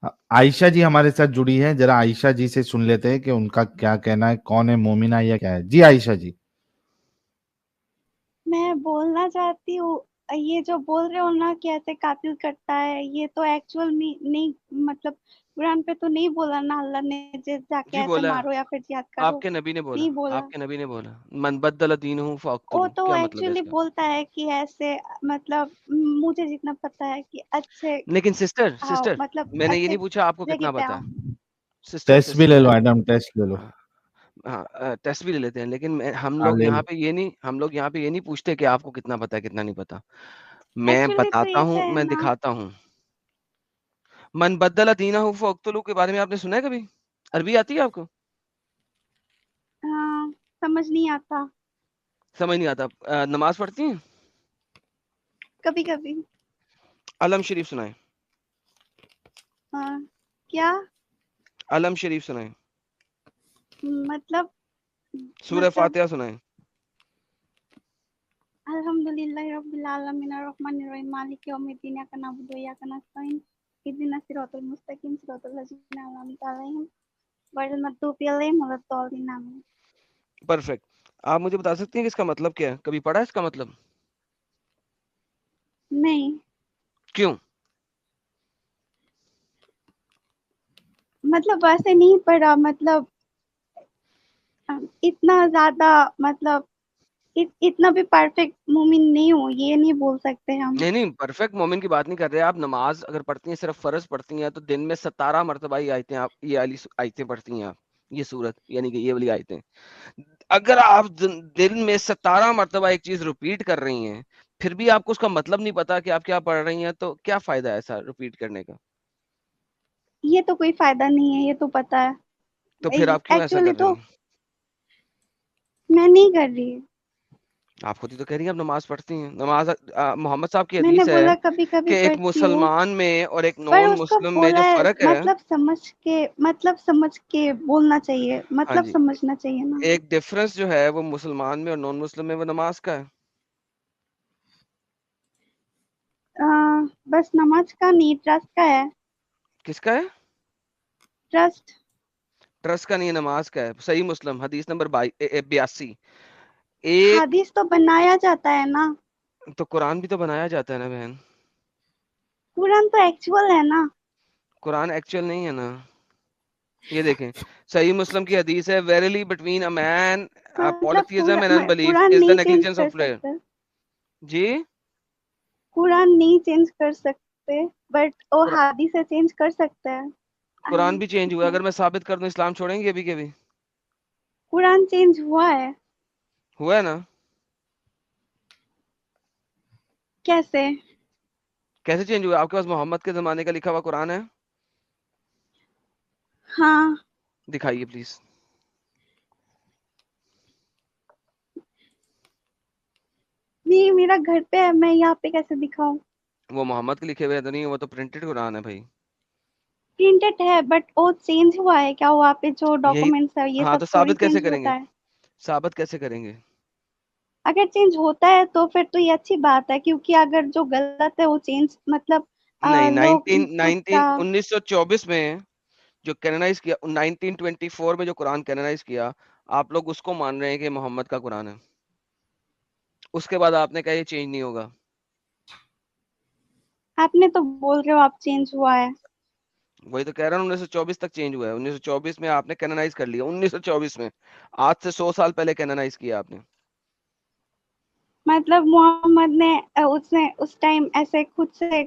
عائشہ جی ہمارے ساتھ جڑی ہے، ذرا عائشہ جی سے سن لیتے ہیں کہ ان کا کیا کہنا ہے، کون ہے، مومنہ یا کیا ہے؟ جی عائشہ جی. میں بولنا چاہتی ہوں یہ جو بول رہے ہو نا کہ ایسے قاتل کرتا ہے، یہ تو ایکچوئل نہیں مطلب قرآن پہ تو نہیں بولا نا اللہ نے جا کے جی ایسے بولا، مارو یا پھر جہاد کرو، آپ کے نبی نے بولا، نہیں بولا. آپ کے نبی نے بولا من بدل دینہ وہ فاقتلوہ، تو کیا مطلب ہے ایکچولی اس کا؟ بولتا ہے کہ ایسے مطلب مجھے جتنا پتا ہے کہ اچھے لیکن سسٹر آؤ، سسٹر مطلب میں نے یہ اچھے نہیں پوچھا آپ کو جگہ کتنا پہ پتا آؤ. ہے. سسٹر ٹیسٹ بھی سسٹر لے لو میں ایڈم، ٹیسٹ لے لو. ہاں ٹیسٹ بھی لے لیتے ہیں، لیکن ہم ہاں لوگ لے یہاں لو. پہ یہ نہیں، ہم لوگ یہاں پہ یہ نہیں پوچھتے کہ آپ کو کتنا پتا ہے کتنا نہیں پتا. میں ایکچولی تو بتاتا یہ ہوں، ہے میں نا، دکھاتا ہوں. من بدل دینہ فاقتلوہ کے بارے میں آپ نے سنا ہے کبھی؟ عربی آتی ہے آپ کو؟ سمجھ نہیں آتا سمجھ نہیں آتا. نماز پڑھتی ہیں؟ کبھی کبھی. علم شریف سنائیں. کیا علم شریف سنائیں. مطلب سورہ فاتحہ سنائیں. الحمدللہ رب العالمین الرحمن الرحیم مالک یوم الدین ایاک نعبد و ایاک نستعین اهدنا الصراط المستقیم صراط الذین انعمت علیہم غیر المغضوب علیہم ولا الضالین آمین. پرفیکٹ. آپ مجھے بتا سکتی ہیں کہ اس کا مطلب کیا ہے؟ کبھی پڑھا ہے اس کا مطلب؟ نہیں کیوں؟ مطلب ویسے نہیں پڑھا، مطلب اتنا زیادہ مطلب اتنا بھی پرفیکٹ مومن نہیں ہوں، یہ نہیں بول سکتے ہم. نہیں نہیں، پرفیکٹ مومن کی بات نہیں کر رہے. آپ نماز اگر پڑھتی ہیں، صرف فرض پڑھتی ہیں، تو دن میں 17 مرتبہ یہ آیتیں، آپ یہ والی آیتیں پڑھتی ہیں، آپ یہ سورت یعنی کہ یہ والی آیتیں. اگر آپ دن میں 17 مرتبہ ایک چیز ریپیٹ کر رہی ہیں، پھر بھی آپ کو اس کا مطلب نہیں پتا کہ آپ کیا پڑھ رہی ہیں، تو کیا فائدہ ہے ایسا ریپیٹ کرنے کا؟ یہ تو کوئی فائدہ نہیں ہے، یہ تو پتا تو ہے. پھر آپ کیوں ایسا ایکچولی کر رہی تو ہیں؟ میں نہیں کر رہی. آپ خود ہی تو کہہ رہی ہیں آپ نماز پڑھتی ہیں. نماز محمد صاحب کی میں نے حدیث ہے بولا کبھی کہ کبھی ایک پڑھتی ہوں، مسلمان میں اور ایک پر نان اس کو مسلم میں جو بولا ہے فرق ہے. مطلب سمجھ کے بولنا چاہیے، ہاں مطلب جی، سمجھنا چاہیے نا. ایک ڈفرنس جو ہے وہ مسلمان میں اور نان مسلم میں وہ نماز کا ہے. بس نماز کا نہیں، ٹرسٹ کا ہے. کس کا ہے؟ ٹرسٹ. ٹرسٹ کا نہیں ہے، نماز کا ہے. صحیح مسلم حدیث نمبر 82. ایک حدیث تو بنایا جاتا ہے نا. تو قرآن بھی تو بنایا جاتا ہے نا بہن. قرآن تو ایکچوئل ہے نا. قرآن ایکچوئل نہیں ہے نا. یہ دیکھیں صحیح مسلم کی حدیث ہے، ویریلی بٹوین اے مین مطلب polytheism and unbelief Quran is the نہیں چینج negligence کر of prayer. سکتے، جی قرآن نہیں چینج کر سکتے، بٹ وہ حدیث چینج کر سکتے ہیں. قرآن بھی چینج ہوا. اگر میں ثابت کر دوں اسلام چھوڑیں گے ابھی کے بھی؟ قرآن چینج ہوا ہے. ہوا ہے نا. کیسے؟ کیسے چینج ہوا؟ آپ کے پاس محمد کے زمانے کا لکھا ہوا قرآن ہے؟ ہاں. دکھائیے پلیز. نہیں میرا گھر پہ ہے، میں یہاں پہ کیسے دکھاؤں؟ وہ محمد کے لکھے ہوئے تو نہیں، وہ تو پرنٹڈ قرآن ہے بھائی. پرنٹڈ ہے بٹ وہ چینج ہوا ہے کیا؟ وہاں پہ جو یہی ڈاکومنٹس ہے یہ ہاں، تو سب تھوڑی ثابت کیسے چینج کریں گے؟ ہوتا ہے. ثابت کیسے کریں گے؟ اگر چینج ہوتا ہے تو پھر تو یہ اچھی بات ہے، کیونکہ اگر جو غلط ہے وہ چینج مطلب نہیں، لوگ خود کا. 1924 میں جو کینونائز کیا، 1924 میں جو قرآن کینونائز کیا، آپ لوگ اس کو مان رہے ہیں کہ محمد کا قرآن ہے. اس کے بعد آپ نے کہا یہ چینج نہیں ہوگا. آپ نے تو بول رہے ہو آپ چینج ہوا ہے. وہی تو کہہ رہا ہوں، 1924 تک چینج ہوا ہے. 1924 میں آپ نے کینونائز کر لیا. 1924 میں، آج سے 100 سال پہلے کینونائز کیا آپ نے. مطلب محمد نے اس ٹائم ایسے خود سے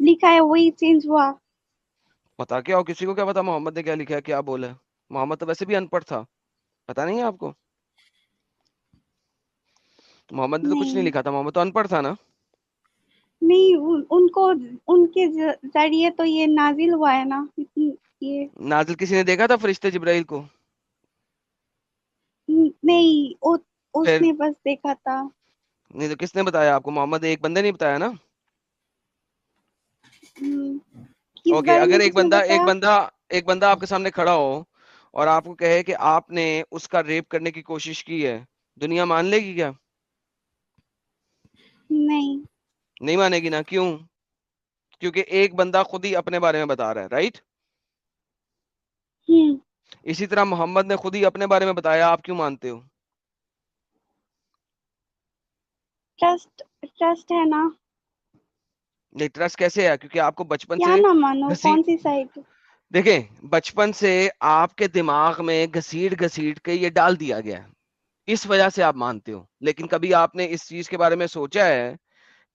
لکھا ہے، وہی چینج ہوا. پتا کیا ہو، کسی کو کیا پتا محمد نے کیا لکھا ہے، کیا بولا ہے؟ محمد تو ویسے بھی ان پڑھ تھا، پتا نہیں ہے آپ کو؟ محمد نے تو کچھ نہیں نہیں لکھا تھا، محمد تو ان پڑھ تھا نا. نہیں، ان کے ذریعے تو یہ نازل ہوا ہے نا. یہ نازل کسی نے دیکھا تھا فرشتے جبرائیل کو؟ نہیں، اس پھر نے بس دیکھا تھا. نہیں تو کس نے بتایا آپ کو؟ محمد ایک بندے نہیں بتایا نا. کس اوکے، بارے میں اگر کس نے بتایا؟ ایک بندہ آپ کے سامنے کھڑا ہو اور آپ کو کہے کہ آپ نے اس کا ریپ کرنے کی کوشش کی ہے، دنیا مان لے گی کیا؟ نہیں. نہیں مانے گی نا. کیوں؟ کیونکہ ایک بندہ خود ہی اپنے بارے میں بتا رہا ہے, رائٹ. اسی طرح محمد نے خود ہی اپنے بارے میں بتایا, آپ کیوں مانتے ہو؟ ٹرسٹ ہے نا. نہیں, ٹرسٹ کیسے ہے؟ کیونکہ آپ کو بچپن کیا سے نہ مانو, کون سی سائٹ؟ دیکھیں, بچپن سے آپ کے دماغ میں گھسیٹ کے یہ ڈال دیا گیا ہے, اس وجہ سے آپ مانتے ہو. لیکن کبھی آپ نے اس چیز کے بارے میں سوچا ہے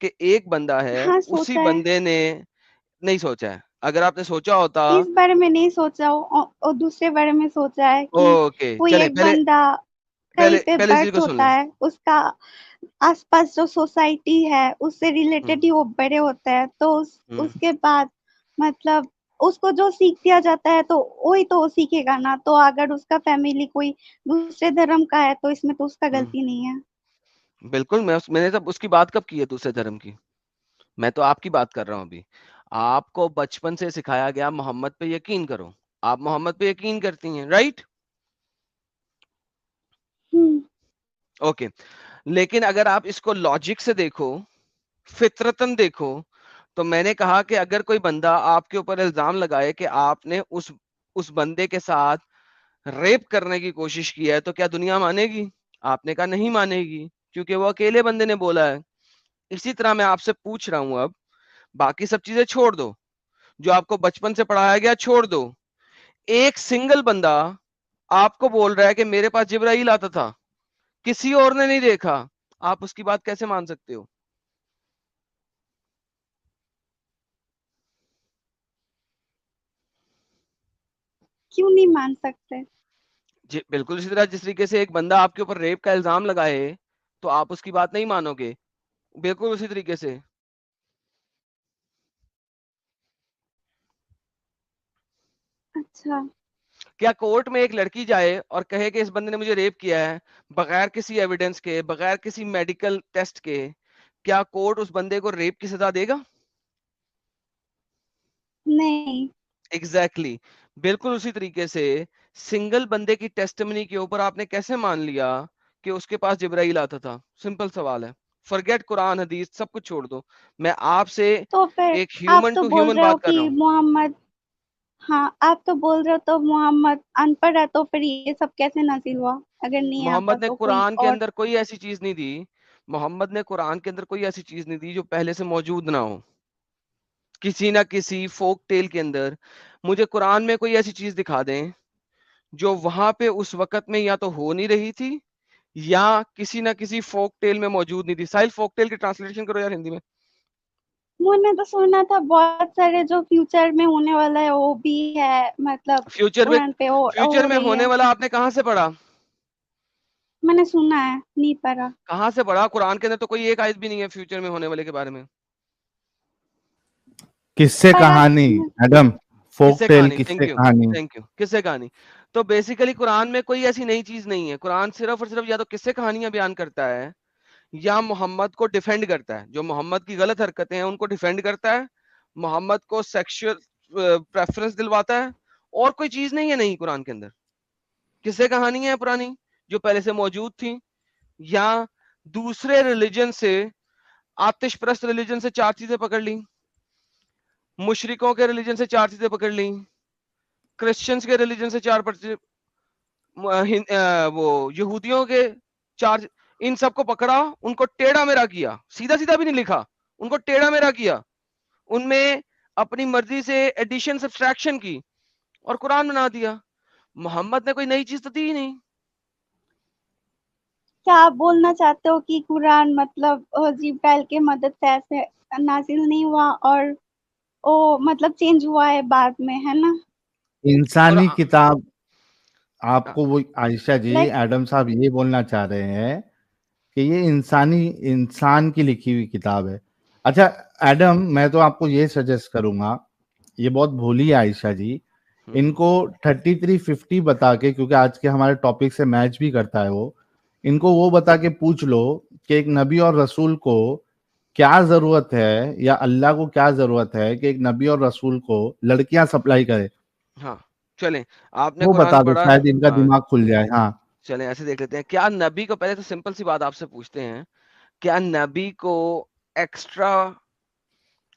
کہ ایک بندہ ہے, ہاں اسی سوچا ہے. بندے نے نہیں سوچا ہے؟ اگر آپ نے سوچا ہوتا. اس بارے میں نہیں سوچا, اور دوسرے بارے میں سوچا ہے کہ اوکے, کوئی چلیں ایک بندہ کہیں پہ پہلے چیز برتھ کو سن ہوتا لیں. ہے, اس کا آس پاس جو سوسائٹی ہے اس سے ریلیٹڈ ہی وہ بڑے ہوتا ہے, تو اس کے بعد مطلب اس کو جو سیکھ دیا جاتا ہے تو وہی تو وہ سیکھے گا نا. تو اگر اس کا فیملی کوئی دوسرے دھرم کا ہے تو اس میں تو اس کا غلطی نہیں ہے. بالکل, میں نے تب اس کی بات کب کی ہے دوسرے دھرم کی؟ میں تو آپ کی بات کر رہا ہوں ابھی. آپ کو بچپن سے سکھایا گیا محمد پہ یقین کرو, آپ محمد پہ یقین کرتی ہیں, رائٹ؟ اوکے. لیکن اگر آپ اس کو لاجک سے دیکھو, فطرتن دیکھو, تو میں نے کہا کہ اگر کوئی بندہ آپ کے اوپر الزام لگائے کہ آپ نے اس بندے کے ساتھ ریپ کرنے کی کوشش کی ہے, تو کیا دنیا مانے گی؟ آپ نے کہا نہیں مانے گی, کیونکہ وہ اکیلے بندے نے بولا ہے. اسی طرح میں آپ سے پوچھ رہا ہوں, اب باقی سب چیزیں چھوڑ دو, جو آپ کو بچپن سے پڑھایا گیا چھوڑ دو. ایک سنگل بندہ آپ کو بول رہا ہے کہ میرے پاس جبرائیل آتا تھا, کسی اور نے نہیں دیکھا, آپ اس کی بات کیسے مان سکتے ہو؟ کیوں نہیں مان سکتے؟ جی بالکل اسی طرح جس طریقے سے ایک بندہ آپ کے اوپر ریپ کا الزام لگائے تو آپ اس کی بات نہیں مانو گے, بالکل اسی طریقے سے. اچھا, کیا کورٹ میں ایک لڑکی جائے اور کہے کہ اس بندے نے مجھے ریپ کیا ہے, بغیر کسی ایویڈنس کے, بغیر کسی میڈیکل ٹیسٹ کے, کیا کورٹ اس بندے کو ریپ کی سزا دے گا؟ نہیں. ایگزیکٹلی, بالکل اسی طریقے سے سنگل بندے کی ٹیسٹمنی کے اوپر آپ نے کیسے مان لیا کہ اس کے پاس جبرائیل آتا تھا؟ سمپل سوال ہے. فرگیٹ قرآن حدیث, سب کچھ چھوڑ دو, میں آپ سے تو پھر ایک آپ ہیومن تو ٹو بول ہیومن رہے ہو بات کر کہ رہا ہوں. محمد, ہاں آپ تو بول رہے ہو تو محمد ان پڑھ ہے, تو پھر یہ سب کیسے نازل ہوا اگر نہیں آتا محمد نے تو کوئی قرآن کے اور؟ اندر کوئی ایسی چیز نہیں دی, محمد نے قرآن کے اندر کوئی ایسی چیز نہیں دی جو پہلے سے موجود نہ ہو. کسی نہ کسی فوک ٹیل کے اندر مجھے قرآن میں کوئی ایسی چیز دکھا دیں جو وہاں پہ اس وقت میں یا تو ہو نہیں رہی تھی یا کسی نہ کسی فوک ٹیل میں موجود نہیں تھی. ساحل فوک ٹیل کی ٹرانسلیشن کرو یار ہندی میں. میں نے تو سنا تھا بہت سارے جو فیوچر میں ہونے والا ہے وہ بھی ہے, مطلب قرآن پہ فیوچر ہو میں رہی ہونے ہے. والا آپ نے کہاں سے پڑھا؟ میں نے سنا ہے, نہیں پڑھا. کہاں سے پڑھا؟ قرآن کے اندر تو کوئی ایک آیت بھی نہیں ہے فیوچر میں ہونے والے کے بارے میں. کس سے پڑھا کہانی ایڈم, کس فوک سے ٹیل کہانی؟ کس تھینک سے یو, کہانی؟ Thank you. کس سے کہانی؟ تو بیسیکلی قرآن میں کوئی ایسی نئی چیز نہیں ہے. قرآن صرف اور صرف یا تو کس سے کہانیاں بیان کرتا ہے یا محمد کو ڈیفینڈ کرتا ہے, جو محمد کی غلط حرکتیں ہیں ان کو ڈیفینڈ کرتا ہے, محمد کو سیکشل پریفرنس دلواتا ہے, اور کوئی چیز نہیں ہے. نہیں, قرآن کے اندر کس سے کہانی ہے پرانی جو پہلے سے موجود تھی, یا دوسرے ریلیجن سے, آتش پرست ریلیجن سے 4 چیزیں پکڑ لی, مشرکوں کے ریلیجن سے 4 چیزیں پکڑ لیں, کرسچنز کے ریلیجن سے 4 وہ یہودیوں کے 4, ان سب کو پکڑا, ان کو ٹیڑھا میرا کیا, سیدھا سیدھا بھی نہیں لکھا, ان کو ٹیڑھا میرا کیا, ان میں اپنی مرضی سے ایڈیشن سبٹریکشن کی اور قرآن بنا دیا. محمد نے کوئی نئی چیز تو دی ہی نہیں. کیا آپ بولنا چاہتے ہو کہ قرآن مطلب جبرائیل کے مدد سے ایسے نازل نہیں ہوا اور وہ مطلب چینج ہوا ہے بعد میں, ہے نا؟ انسانی قرآن کتاب. آپ کو وہ عائشہ جی, لائک ایڈم صاحب یہ بولنا چاہ رہے ہیں کہ یہ انسان کی لکھی ہوئی کتاب ہے. اچھا ایڈم, میں تو آپ کو یہ سجیسٹ کروں گا, یہ بہت بھولی ہے عائشہ جی, ان کو 3350 بتا کے, کیونکہ آج کے ہمارے ٹاپک سے میچ بھی کرتا ہے وہ, ان کو وہ بتا کے پوچھ لو کہ ایک نبی اور رسول کو کیا ضرورت ہے, یا اللہ کو کیا ضرورت ہے کہ ایک نبی اور رسول کو لڑکیاں سپلائی کرے. ہاں چلیں, آپ نے وہ قرآن بتا دو, پڑھا. شاید ان کا ہاں دماغ کھل جائے. ہاں چلیں ایسے دیکھ لیتے ہیں, کیا نبی کو, پہلے تو سمپل سی بات آپ سے پوچھتے ہیں, کیا نبی کو ایکسٹرا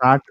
60?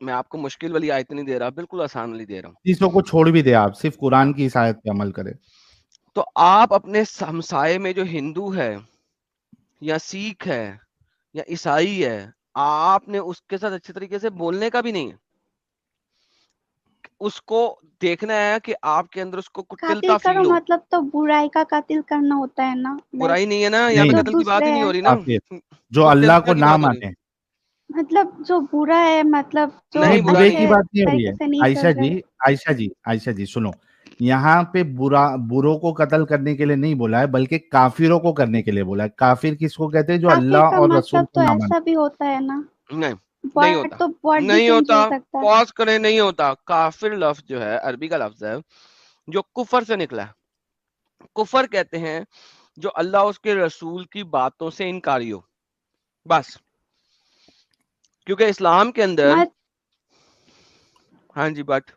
میں آپ کو مشکل والی آیت نہیں دے رہا, بالکل آسان والی دے رہا ہوں. چیزوں کو چھوڑ بھی دے, آپ صرف قرآن کی اس آیت پہ عمل کرے. تو آپ اپنے ہمسائے میں جو ہندو ہے یا سکھ ہے یا عیسائی ہے, آپ نے اس کے ساتھ اچھے طریقے سے بولنے کا بھی نہیں ہے. اس کو دیکھنا ہے کہ آپ کے اندر اس کو قاتل کٹلتا کرو فیل ہو. مطلب تو برائی کا قاتل کرنا ہوتا ہے نا, لائک برائی نہیں ہے نا یہاں پہ, نہیں, جو قتل کی بات دوسرے ہی نہیں ہے ہو رہی نا, کافر جو اللہ کو کٹلتا کی نہ بات ہو رہی. مانے. مطلب جو برا ہے, مطلب جو نہیں, نہیں, برا برے نہیں کی اچھے ہے. بات نہیں ہو رہی طریقے ہے. سے نہیں عائشہ چل رہے. جی, عائشہ جی سنو, یہاں پہ بروں کو قتل کرنے کے لیے نہیں بولا ہے, بلکہ کافروں کو کرنے کے لیے بولا ہے. کافر کس کو کہتے ہیں؟ جو کافر اللہ کا اور مطلب رسول تو کو نہ ایسا مانے. بھی ہوتا ہے نا, نہیں, نہیں ورڈ ہوتا, تو ورڈ بھی نہیں چینج ہوتا. ہو سکتا ہے. پاس کریں, نہیں ہوتا. کافر لفظ جو ہے عربی کا لفظ ہے جو کفر سے نکلا ہے. کفر کہتے ہیں جو اللہ اس کے رسول کی باتوں سے انکاری ہو, بس. کیونکہ اسلام کے اندر, ہاں جی, بٹ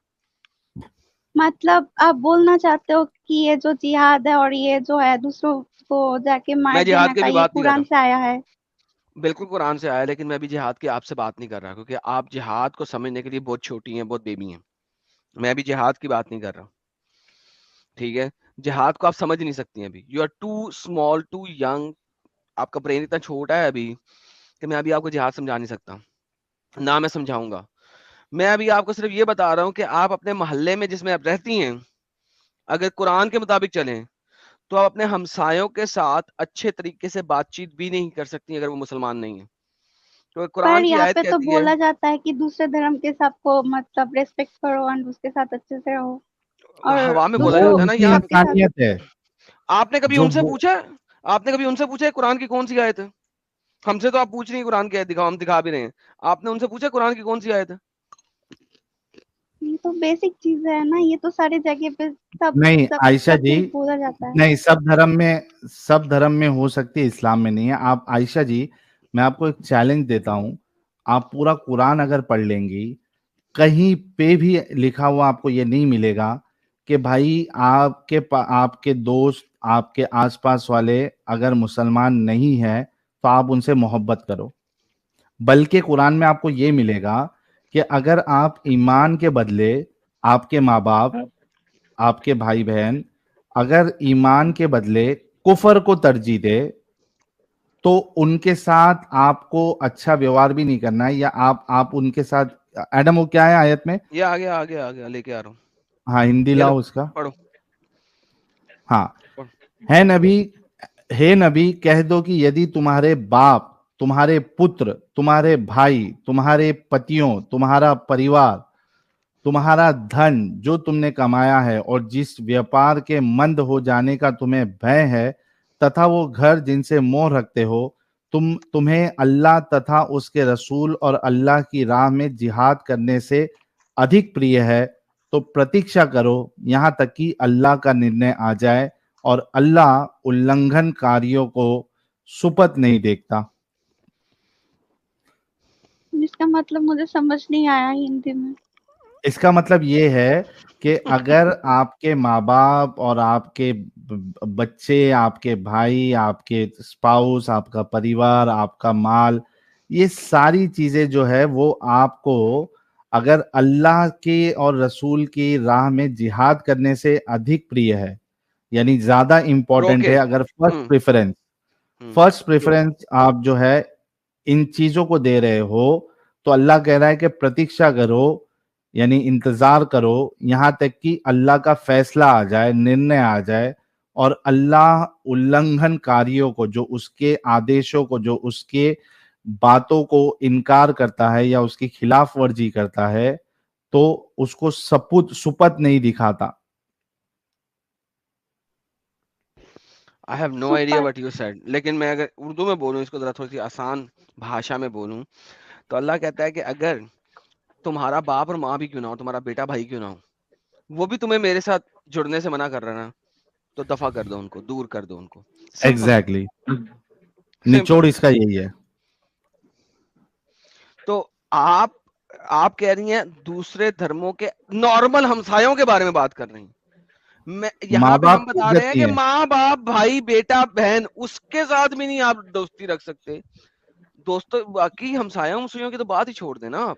مطلب آپ بولنا چاہتے ہو کہ یہ جو جہاد ہے اور یہ جو ہے دوسروں کو جا کے مار میں جہاد دینے کی کا, بھی یہ بات نہیں کر قرآن رہا. سے آیا ہے. بالکل قرآن سے آیا, لیکن میں ابھی جہاد کی آپ سے بات نہیں کر رہا, کیونکہ آپ جہاد کو سمجھنے کے لیے بہت چھوٹی ہیں, بہت بیبی ہیں. میں ابھی جہاد کی بات نہیں کر رہا, ٹھیک ہے. جہاد کو آپ سمجھ نہیں سکتی ہیں ابھی. You are too small, too young. آپ کا برین اتنا چھوٹا ہے ابھی کہ میں ابھی آپ کو جہاد سمجھا نہیں سکتا, نہ میں سمجھاؤں گا. میں ابھی آپ کو صرف یہ بتا رہا ہوں کہ آپ اپنے محلے میں جس میں آپ رہتی ہیں, اگر قرآن کے مطابق چلیں تو آپ اپنے ہمسایوں کے ساتھ اچھے طریقے سے بات چیت بھی نہیں کر سکتی اگر وہ مسلمان نہیں ہیں. تو پر قرآن کی یہاں آیت پہ تو کہتی ہے, بولا جاتا ہے کہ دوسرے دھرم کے سب کو مطلب ریسپیکٹ کرو اور اس کے ساتھ اچھے سے رہو, اور ہوا میں بولا وہ جاتا دوسروں ہے نا ان کی یہاں. سب کے ساتھ. انسانیت ہے. آپ نے کبھی جو ان سے پوچھا, آپ نے کبھی ان سے پوچھا قرآن کی کون سی آیت ہے؟ ہم سے تو آپ پوچھ رہی ہیں قرآن کی آیت دکھاؤ, ہم دکھا بھی رہے ہیں. آپ نے ان سے پوچھا قرآن کی کون سی آیت ہے؟ یہ تو بیسک چیز ہے نا, یہ تو ساری جگہ پہ نہیں عائشہ سب جی, کچھ بولا جاتا ہے. نہیں, سب دھرم میں ہو سکتی ہے, اسلام میں نہیں ہے. آپ عائشہ جی, میں آپ کو ایک چیلنج دیتا ہوں, آپ پورا قرآن اگر پڑھ لیں گی, کہیں پہ بھی لکھا ہوا آپ کو یہ نہیں ملے گا کہ بھائی آپ کے دوست, آپ کے آس پاس والے اگر مسلمان نہیں ہیں تو آپ ان سے محبت کرو. بلکہ قرآن میں آپ کو یہ ملے گا کہ اگر آپ ایمان کے بدلے آپ کے ماں باپ, آپ کے بھائی بہن اگر ایمان کے بدلے کفر کو ترجیح دے تو ان کے ساتھ آپ کو اچھا ویوہار بھی نہیں کرنا ہے, یا آپ ان کے ساتھ. ایڈم وہ کیا ہے آیت میں؟ یہ آگے آگے آگے لے کے آ رہا ہوں. ہاں, ہندی یہ لو لاؤ اس کا. پڑھو. ہاں, ہے نبی کہہ دو کہ یدی تمہارے باپ, تمہارے پتر, تمہارے بھائی, تمہارے پتیوں, تمہارا پریوار, تمہارا دھن جو تم نے کمایا ہے اور جس ویاپار کے مند ہو جانے کا تمہیں بھے ہے, تتھا وہ گھر جن سے موہ رکھتے ہو, تمہیں اللہ تتھا اس کے رسول اور اللہ کی راہ میں جہاد کرنے سے ادھک پریہ ہے, تو پرتیکشا کرو یہاں تک کہ اللہ کا نرنے آ جائے, اور اللہ النگھن کاریوں کو سپت نہیں دیکھتا. جس کا مطلب مجھے سمجھ نہیں آیا ہندی میں. اس کا مطلب یہ ہے کہ اگر آپ کے ماں باپ اور آپ کے بچے, آپ کے بھائی, آپ کے اسپاؤس, آپ کا پریوار, آپ کا مال, یہ ساری چیزیں جو ہے وہ آپ کو اگر اللہ کے اور رسول کی راہ میں جہاد کرنے سے ادھک پریہ ہے, یعنی زیادہ امپورٹنٹ روکے. ہے, اگر فرسٹ پریفرنس آپ جو ہے ان چیزوں کو دے رہے ہو, تو اللہ کہہ رہا ہے کہ پرتیکشا کرو, یعنی انتظار کرو یہاں تک کہ اللہ کا فیصلہ آ جائے, نرنے آ جائے, اور اللہ النگھن کاریوں کو, جو اس کے آدیشوں کو, جو اس کے باتوں کو انکار کرتا ہے یا اس کی خلاف ورزی کرتا ہے, تو اس کو سپت نہیں دکھاتا. I have no idea super. what you said, لیکن میں اگر اردو میں بولوں, اس کو ذرا تھوڑی سی آسان بھاشا میں بولوں, تو اللہ کہتا ہے کہ اگر تمہارا باپ اور ماں بھی کیوں نہ ہو, تمہارا بیٹا بھائی کیوں نہ ہو, وہ بھی تمہیں میرے ساتھ جڑنے سے منع کر رہا ہے نا, تو دفع کر دو ان کو, دور کر دو ان کو. سمپل. Exactly, simple. نچوڑ اس کا یہی ہے. تو آپ کہہ رہی ہیں دوسرے دھرموں کے نارمل ہمسایوں کے بارے میں بات کر رہی ہیں. یہاں ماں پہ ہم باپ کی بتا رہے عزت ہیں نہیں کہ ہے. ماں باپ, بھائی, بیٹا, بہن, اس کے ساتھ بھی نہیں آپ دوستی رکھ سکتے. دوستوں باقی ہمسایوں کی تو بات ہی چھوڑ دیں نا آپ.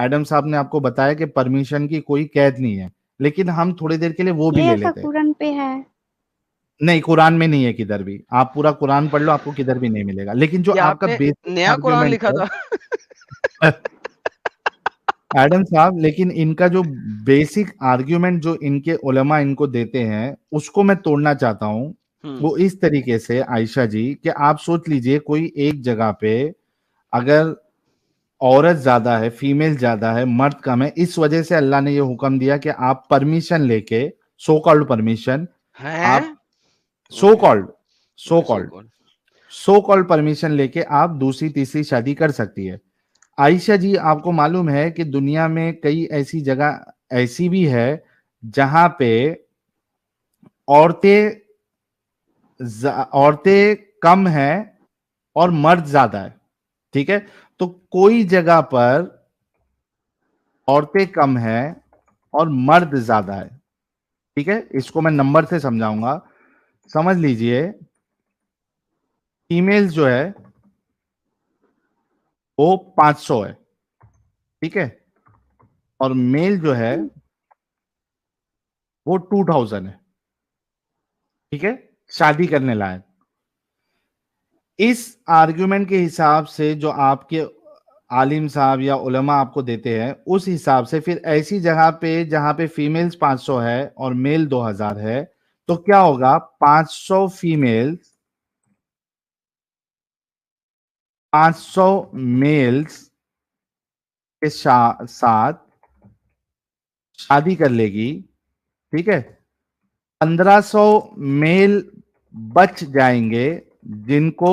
ایڈم صاحب نے آپ کو بتایا کہ پرمیشن کی کوئی قید نہیں ہے، لیکن ہم تھوڑی دیر کے لیے وہ بھی یہ لے ایسا لیتے ہیں. قرآن پہ ہے؟ نہیں، قرآن میں نہیں ہے کدھر بھی. آپ پورا قرآن پڑھ لو، آپ کو کدھر بھی نہیں ملے گا. لیکن جو یہ آپ آپ کا نے بیسک نیا قرآن آرگیومنٹ لکھا تھا. ہے ایڈم صاحب، لیکن ان کا جو بیسک آرگیومنٹ جو ان کے علماء ان کو دیتے ہیں اس کو میں توڑنا چاہتا ہوں. وہ اس طریقے سے عائشہ جی کہ آپ سوچ لیجئے کوئی ایک جگہ پہ اگر عورت زیادہ ہے، فیمیل زیادہ ہے، مرد کم ہے، اس وجہ سے اللہ نے یہ حکم دیا کہ آپ پرمیشن لے کے، سو کالڈ پرمیشن، آپ so called so called permission لے کے آپ دوسری تیسری شادی کر سکتی ہے. عائشہ جی، آپ کو معلوم ہے کہ دنیا میں کئی ایسی جگہ ایسی بھی ہے جہاں پہ عورتیں کم ہیں اور مرد زیادہ ہے. ٹھیک ہے، تو کوئی جگہ پر عورتیں کم ہیں اور مرد زیادہ ہے. ٹھیک ہے، اس کو میں نمبر سے سمجھاؤں گا. سمجھ لیجئے فیمیل جو ہے وہ 500 ہے. ٹھیک ہے، اور میل جو ہے وہ 2000 ہے. ٹھیک ہے، شادی کرنے لائق. اس آرگیومنٹ کے حساب سے جو آپ کے عالم صاحب یا علماء آپ کو دیتے ہیں، اس حساب سے پھر ایسی جگہ پہ جہاں پہ فیمیلز 500 ہے اور میل 2000 ہے، تو کیا ہوگا؟ 500 فیمیل 500 میلز کے ساتھ شادی کر لے گی. ٹھیک ہے، 1500 میل بچ جائیں گے جن کو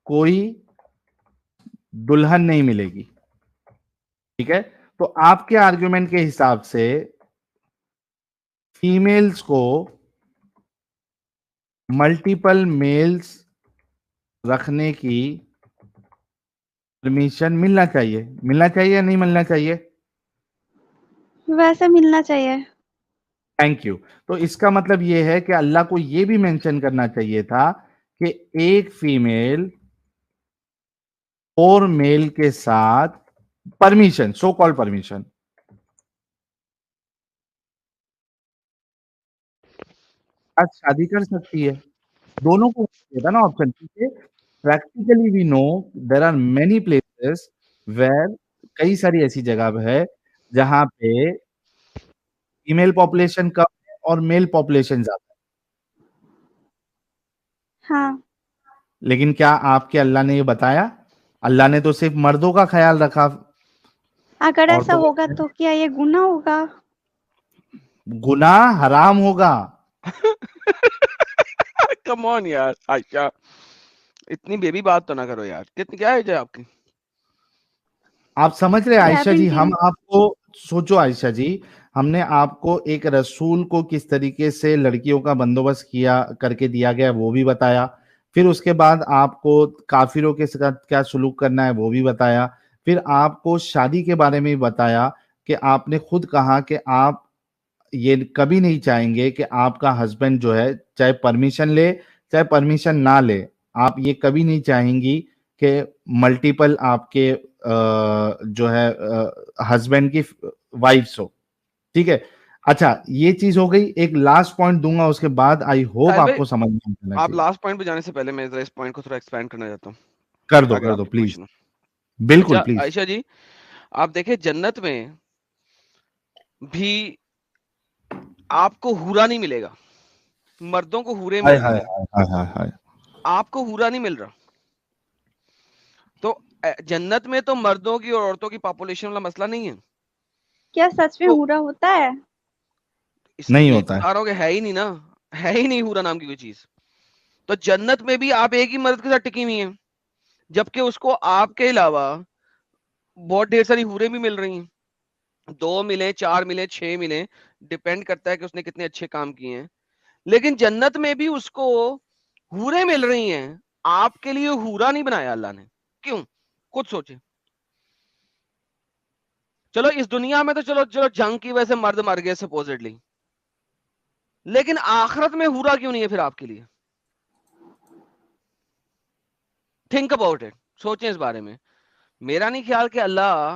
کوئی دلہن نہیں ملے گی. ٹھیک ہے، تو آپ کے آرگیومنٹ کے حساب سے فیمیلز کو ملٹیپل میلز رکھنے کی پرمیشن ملنا چاہیے یا نہیں ملنا چاہیے؟ ویسے ملنا چاہیے. Thank you. تو اس کا مطلب یہ ہے کہ اللہ کو یہ بھی مینشن کرنا چاہیے تھا کہ ایک فیمیل 4 میل کے ساتھ پرمیشن، سو کال پرمیشن، شادی کر سکتی ہے. دونوں کو تھا نا option. Practically we know there are many places where, کئی ساری ایسی جگہ ہے جہاں پہ فیمیل پاپولیشن کم ہے اور میل پاپولیشن زیادہ ہے. ہاں، لیکن کیا آپ کے اللہ نے یہ بتایا؟ اللہ نے تو صرف مردوں کا خیال رکھا. اگر ایسا عورتوں ہوگا کا تو کیا یہ گناہ ہوگا؟ گناہ حرام ہوگا. کم آن یار عائشہ، اتنی بیبی بات تو نہ کرو یار. کتنی کیا ایج ہے آپ کی؟ آپ سمجھ رہے عائشہ جی، 17. ہم آپ کو سوچو عائشہ جی، ہم نے آپ کو ایک رسول کو کس طریقے سے لڑکیوں کا بندوبست کیا کر کے دیا گیا وہ بھی بتایا. پھر اس کے بعد آپ کو کافروں کے ساتھ کیا سلوک کرنا ہے وہ بھی بتایا. پھر آپ کو شادی کے بارے میں بھی بتایا کہ آپ نے خود کہا کہ آپ یہ کبھی نہیں چاہیں گے کہ آپ کا ہسبینڈ جو ہے چاہے پرمیشن لے چاہے پرمیشن نہ لے، آپ یہ کبھی نہیں چاہیں گی کہ ملٹیپل آپ کے جو ہے ہسبینڈ کی وائفس ہو. ٹھیک ہے، اچھا یہ چیز ہو گئی. ایک لاسٹ پوائنٹ دوں گا اس کے بعد، آئی ہوپ آپ کو سمجھ میں آنا آپ چاہیے. لاسٹ پوائنٹ پہ جانے سے پہلے میں اس پوائنٹ کو تھوڑا ایکسپینڈ کرنا چاہتا ہوں. کر دو پلیز. بالکل پلیز. عائشہ جی، آپ دیکھیں جنت میں بھی آپ کو ہورا نہیں ملے گا، مردوں کو ہورے ملیں گے، آپ کو ہورا نہیں مل رہا. تو جنت میں تو مردوں کی اور عورتوں کی پاپولیشن والا مسئلہ نہیں ہے. کیا سچ میں ہورا ہوتا ہے؟ اس نہیں لیے ہوتا ہے. بتا رہا ہوں کہ ہے ہی نہیں نا، ہے ہی نہیں ہورا نام کی کوئی چیز. تو جنت میں بھی آپ ایک ہی مرد کے ساتھ ٹکی ہوئی ہیں، جبکہ اس کو آپ کے علاوہ بہت ڈھیر ساری ہورے بھی مل رہی ہیں. 2 ملیں، 4 ملیں، 6 ملیں، ڈیپینڈ کرتا ہے کہ اس نے کتنے اچھے کام کیے ہیں. لیکن جنت میں بھی اس کو ہورے مل رہی ہیں، آپ کے لیے ہورا نہیں بنایا اللہ نے. کیوں؟ خود سوچیں. چلو اس دنیا میں تو چلو جنگ کی وجہ سے مرد مر گئے سپوزٹلی، لیکن آخرت میں ہورا کیوں نہیں ہے پھر آپ کے لیے؟ تھنک اباؤٹ اٹ، سوچیں اس بارے میں. میرا نہیں خیال کہ اللہ